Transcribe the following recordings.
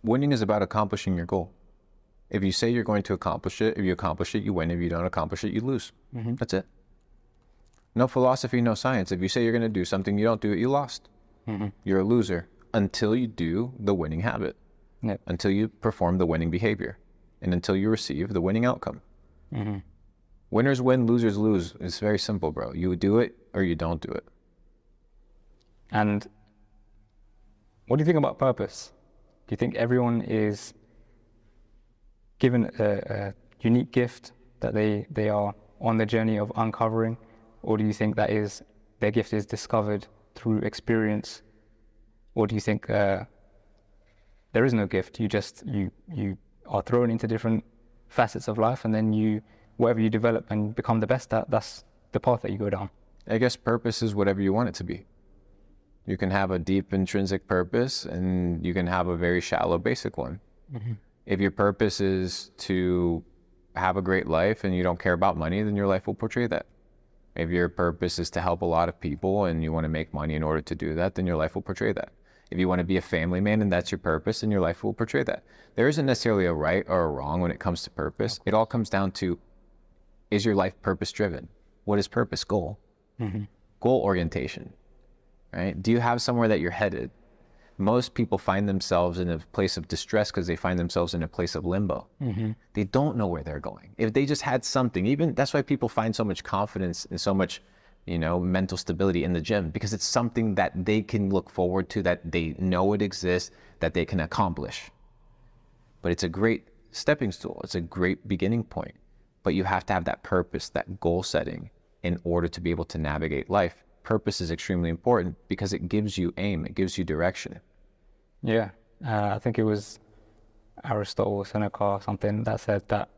Winning is about accomplishing your goal. If you say you're going to accomplish it, if you accomplish it, you win. If you don't accomplish it, you lose. That's it. No philosophy, no science. If you say you're going to do something, you don't do it, you lost. You're a loser until you do the winning habit, until you perform the winning behavior, and until you receive the winning outcome. Winners win, losers lose. It's very simple, bro. You do it or you don't do it. And what do you think about purpose? Do you think everyone is given a unique gift that they are on the journey of uncovering? Or do you think that is their gift is discovered through experience? Or do you think there is no gift? You are thrown into different facets of life, and then whatever you develop and become the best at, that's the path that you go down. I guess purpose is whatever you want it to be. You can have a deep intrinsic purpose, and you can have a very shallow basic one. If your purpose is to have a great life and you don't care about money, then your life will portray that. If your purpose is to help a lot of people and you want to make money in order to do that, then your life will portray that. If you want to be a family man and that's your purpose, then your life will portray that. There isn't necessarily a right or a wrong when it comes to purpose. It all comes down to, is your life purpose driven? What is purpose? Goal. Goal orientation, right? Do you have somewhere that you're headed? Most people find themselves in a place of distress because they find themselves in a place of limbo. They don't know where they're going. If they just had something, even that's why people find so much confidence and so much, mental stability in the gym, because it's something that they can look forward to, that they know it exists, that they can accomplish. But it's a great stepping stool. It's a great beginning point. But you have to have that purpose, that goal setting in order to be able to navigate life. Purpose is extremely important because it gives you aim, it gives you direction. Yeah, I think it was Aristotle or Seneca or something that said that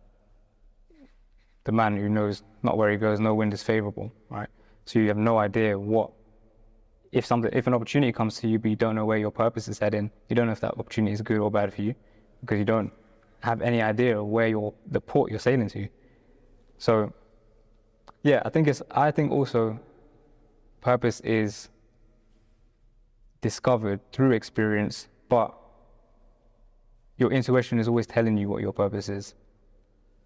the man who knows not where he goes, no wind is favorable, right? So you have no idea if an opportunity comes to you, but you don't know where your purpose is heading, you don't know if that opportunity is good or bad for you, because you don't have any idea of where the port you're sailing to. So yeah, I think also purpose is discovered through experience, but your intuition is always telling you what your purpose is.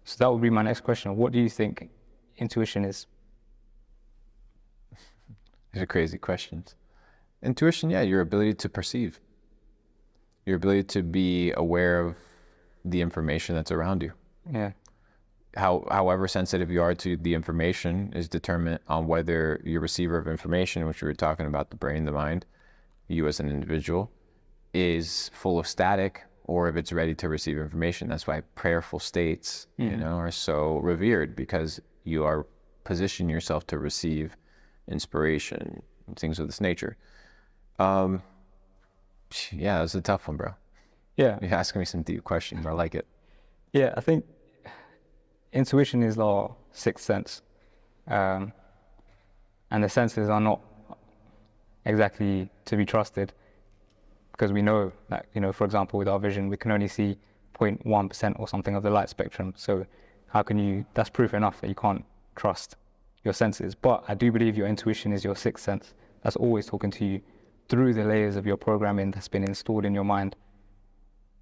So that would be my next question. What do you think intuition is? These are crazy questions. Intuition, yeah, your ability to perceive. Your ability to be aware of the information that's around you. Yeah. However sensitive you are to the information is determined on whether your receiver of information, which we were talking about, the brain, the mind, you as an individual, is full of static, or if it's ready to receive information. That's why prayerful states, are so revered, because you are positioning yourself to receive inspiration and things of this nature. Yeah, it's a tough one, bro. Yeah. You're asking me some deep questions. I like it. Yeah, I think intuition is our sixth sense, and the senses are not exactly to be trusted, because we know that, for example, with our vision, we can only see 0.1% or something of the light spectrum. So that's proof enough that you can't trust your senses. But I do believe your intuition is your sixth sense. That's always talking to you through the layers of your programming that's been installed in your mind.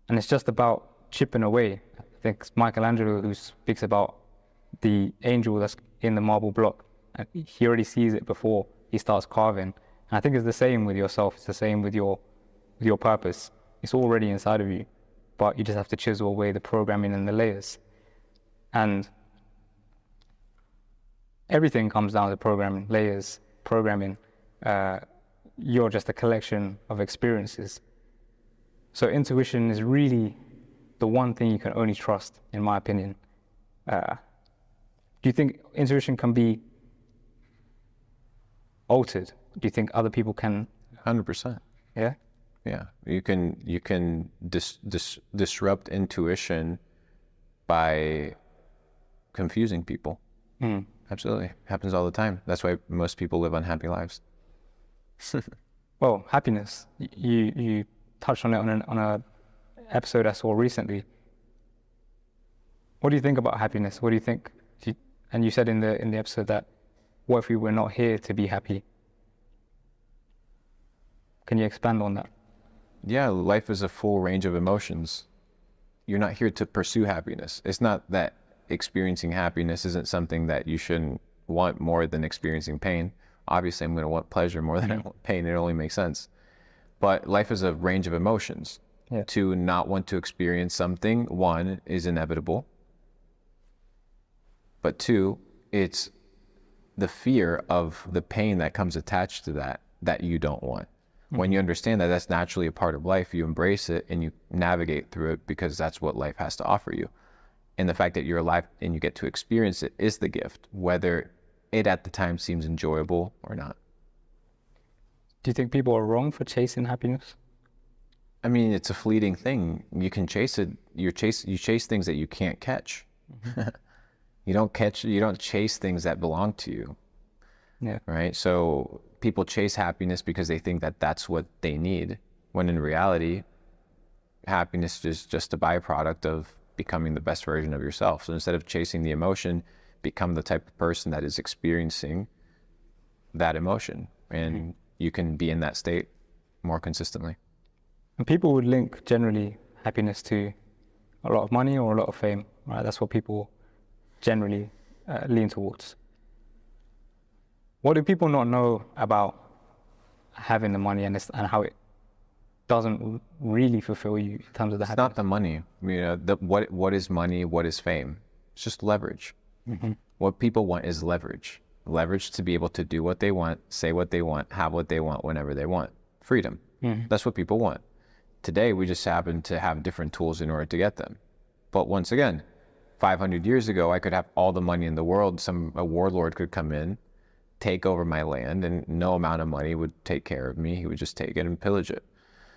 And it's just about chipping away. I think it's Michelangelo who speaks about the angel that's in the marble block. And he already sees it before he starts carving. And I think it's the same with yourself. It's the same with your purpose. It's already inside of you, but you just have to chisel away the programming and the layers. And everything comes down to programming, layers, programming. You're just a collection of experiences. So intuition is really the one thing you can only trust, in my opinion. Do you think intuition can be altered? Do you think other people can? 100%. Yeah? Yeah, you can disrupt intuition by confusing people. Absolutely, happens all the time. That's why most people live unhappy lives. Well, happiness. You touched on it on a episode I saw recently. What do you think about happiness? What do you think? And you said in the episode that, what if we were not here to be happy? Can you expand on that? Yeah, life is a full range of emotions. You're not here to pursue happiness. It's not that experiencing happiness isn't something that you shouldn't want more than experiencing pain. Obviously, I'm going to want pleasure more than I want pain. It only makes sense. But life is a range of emotions. Yeah. To not want to experience something, one, is inevitable. But two, it's the fear of the pain that comes attached to that you don't want. When you understand that that's naturally a part of life, you embrace it and you navigate through it because that's what life has to offer you. And the fact that you're alive and you get to experience it is the gift, whether it at the time seems enjoyable or not. Do you think people are wrong for chasing happiness? I mean, it's a fleeting thing. You can chase it. You chase things that you can't catch. You don't chase things that belong to you. Yeah. Right? So people chase happiness because they think that that's what they need, when in reality, happiness is just a byproduct of becoming the best version of yourself. So instead of chasing the emotion, become the type of person that is experiencing that emotion, and you can be in that state more consistently. And people would link generally happiness to a lot of money or a lot of fame, right? That's what people generally lean towards. What do people not know about having the money and how it doesn't really fulfill you in terms of the It's happiness? not the money. You know, what is money? What is fame? It's just leverage. What people want is leverage. Leverage to be able to do what they want, say what they want, have what they want whenever they want. Freedom. That's what people want. Today, we just happen to have different tools in order to get them. But once again, 500 years ago, I could have all the money in the world. A warlord could come in, take over my land, and no amount of money would take care of me. He would just take it and pillage it.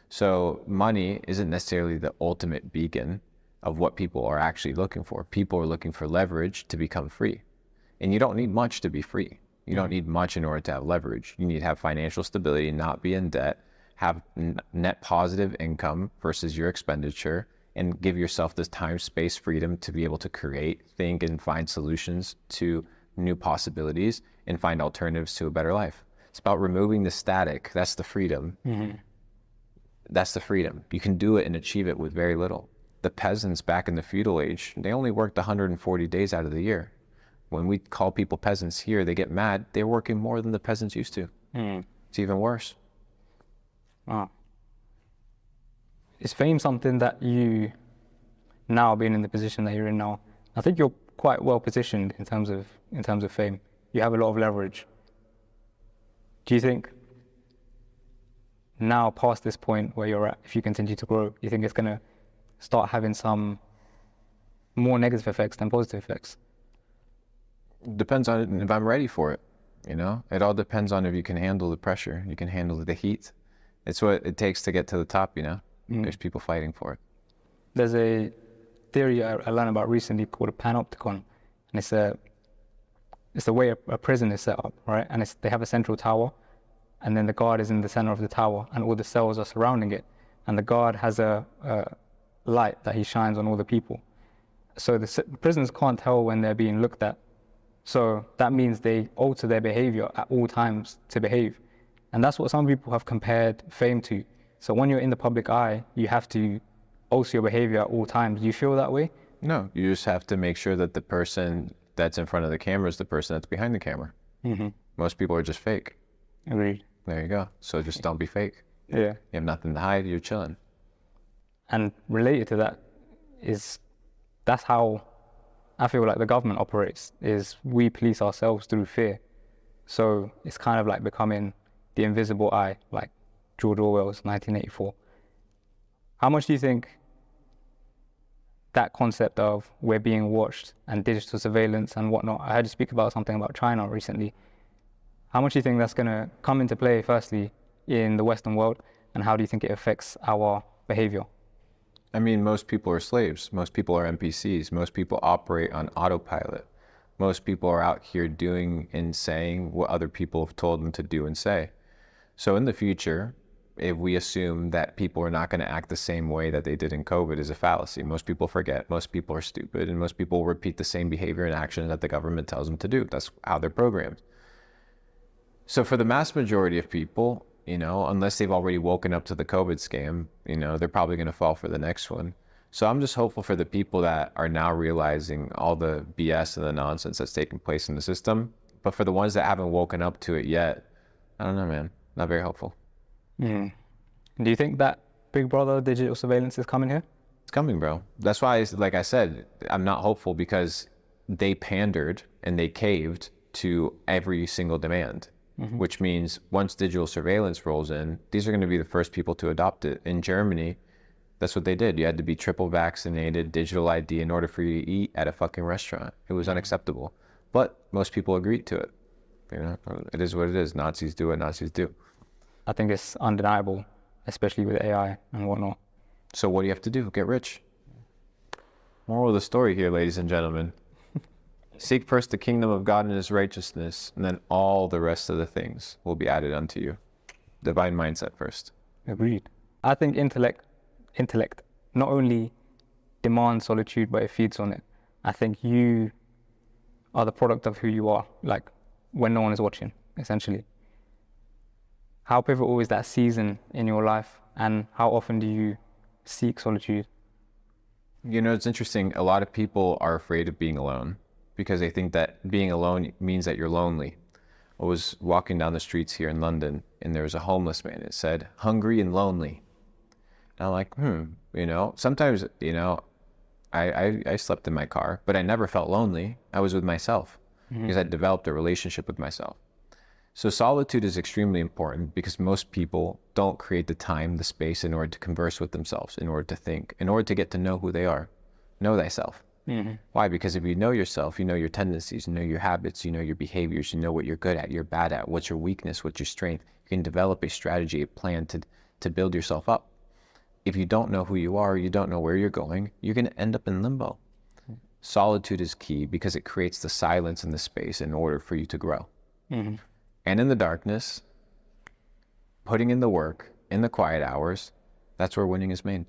So money isn't necessarily the ultimate beacon of what people are actually looking for. People are looking for leverage to become free. And you don't need much to be free. You don't need much in order to have leverage. You need to have financial stability, not be in debt, have net positive income versus your expenditure, and give yourself this time, space, freedom to be able to create, think, and find solutions to new possibilities and find alternatives to a better life. It's about removing the static. That's the freedom. That's the freedom. You can do it and achieve it with very little. The peasants back in the feudal age, they only worked 140 days out of the year. When we call people peasants here, they get mad. They're working more than the peasants used to. It's even worse. Wow. Is fame something that you, now being in the position that you're in now, I think you're quite well positioned in terms of fame. You have a lot of leverage. Do you think now past this point where you're at, if you continue to grow, you think it's going to start having some more negative effects than positive effects? Depends on if I'm ready for it. You know, it all depends on if you can handle the pressure, you can handle the heat. It's what it takes to get to the top, you know. There's people fighting for it. There's a theory I learned about recently called a panopticon, and it's the way a prison is set up, right? And they have a central tower, and then the guard is in the center of the tower, and all the cells are surrounding it, and the guard has a light that he shines on all the people. So the prisoners can't tell when they're being looked at. So that means they alter their behavior at all times to behave. And that's what some people have compared fame to. So when you're in the public eye, you have to alter your behavior at all times. Do you feel that way? No, you just have to make sure that the person that's in front of the camera is the person that's behind the camera. Most people are just fake. Agreed. There you go. So just don't be fake. Yeah. You have nothing to hide, you're chilling. And related to that is, that's how I feel like the government operates, is we police ourselves through fear. So it's kind of like becoming the invisible eye, like George Orwell's 1984. How much do you think that concept of we're being watched and digital surveillance and whatnot, I heard you speak about something about China recently, how much do you think that's going to come into play firstly in the Western world, and how do you think it affects our behavior? I mean, most people are slaves. Most people are NPCs. Most people operate on autopilot. Most people are out here doing and saying what other people have told them to do and say. So in the future, if we assume that people are not going to act the same way that they did in COVID, is a fallacy. Most people forget, most people are stupid, and most people repeat the same behavior and action that the government tells them to do. That's how they're programmed. So for the mass majority of people, you know, unless they've already woken up to the COVID scam, you know, they're probably going to fall for the next one. So I'm just hopeful for the people that are now realizing all the BS and the nonsense that's taking place in the system. But for the ones that haven't woken up to it yet, I don't know, man. Not very hopeful. Do you think that Big Brother digital surveillance is coming here? It's coming, bro. That's why, like I said, I'm not hopeful, because they pandered and they caved to every single demand, which means once digital surveillance rolls in, these are going to be the first people to adopt it. In Germany, that's what they did. You had to be triple vaccinated, digital ID in order for you to eat at a fucking restaurant. It was unacceptable. But most people agreed to it. You know, it is what it is. Nazis do what Nazis do. I think it's undeniable, especially with AI and whatnot. So what do you have to do? Get rich. Moral of the story here, ladies and gentlemen. Seek first the kingdom of God and his righteousness, and then all the rest of the things will be added unto you. Divine mindset first. Agreed. I think intellect not only demands solitude, but it feeds on it. I think you are the product of who you are, like when no one is watching, essentially. How pivotal is that season in your life, and how often do you seek solitude? You know, it's interesting. A lot of people are afraid of being alone because they think that being alone means that you're lonely. I was walking down the streets here in London, and there was a homeless man. It said, hungry and lonely. And I'm like, you know, sometimes, you know, I slept in my car, but I never felt lonely. I was with myself because I developed a relationship with myself. So solitude is extremely important because most people don't create the time, the space in order to converse with themselves, in order to think, in order to get to know who they are. Know thyself. Why? Because if you know yourself, you know your tendencies, you know your habits, you know your behaviors, you know what you're good at, you're bad at, what's your weakness, what's your strength. You can develop a strategy, a plan to build yourself up. If you don't know who you are, you don't know where you're going, you're going to end up in limbo. Solitude is key because it creates the silence and the space in order for you to grow. And in the darkness, putting in the work, in the quiet hours, that's where winning is made.